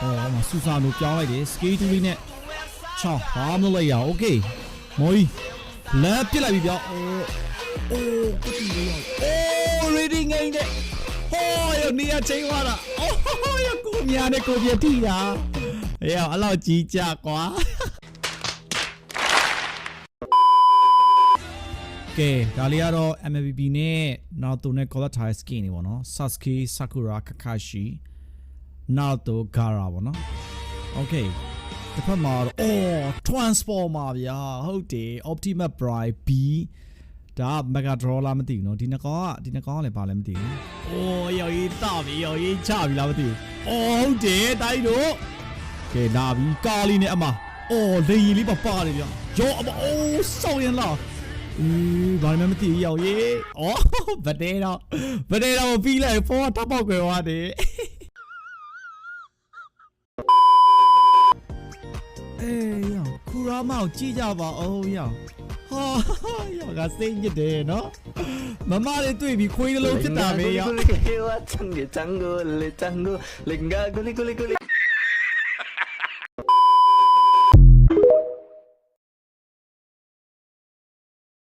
哦，嘛，苏珊都表来的，skate 里呢，瞧，他们来呀 ，OK， 毛衣，来别来表，不对呀，reading 哎的，哟，你也真话了，哟，过年的过别提呀，哎呀，阿老几家瓜。ကဲဒါလေးကတော့ MLB နဲ့နောက်သူနဲ့ color tie skin တွေပေါ့နော် Sasuke Sakura Kakashi နောက်သူ Gaara ပေါ့နော် Okay တစ်ဖက်မှာတော့ Transformer ဗျာဟုတ်တယ် Optimus Prime B ဒါ Mega Draw လားမသိဘူးနော်ဒီနှစ်ကောင်ကလည်းဘာလဲမသိဘူးရောက်ရေးတပြီရောက်ရေးချပြီလားမသိဘူးဟုတ်တယ်တိုင်းတို့ကဲလာပြီကားလေးနဲ့အမလေရင်လေးပါတယ်ဗျာရောအမစောက်ရင်လားဘာမှမသိရအောင်ရေဗတဲတော့ပြီးလိုက်ပေါ်ထပ်ပေါက်ကြွယ်သွားတယ်ရောခူရာမောင်ကြည့်ကြပါအောင်ရောရောကစိတ်ညစ်တယ်နော်မမလေးတွေ့ပြီးခွေးလုံးဖြစ်တာပဲရော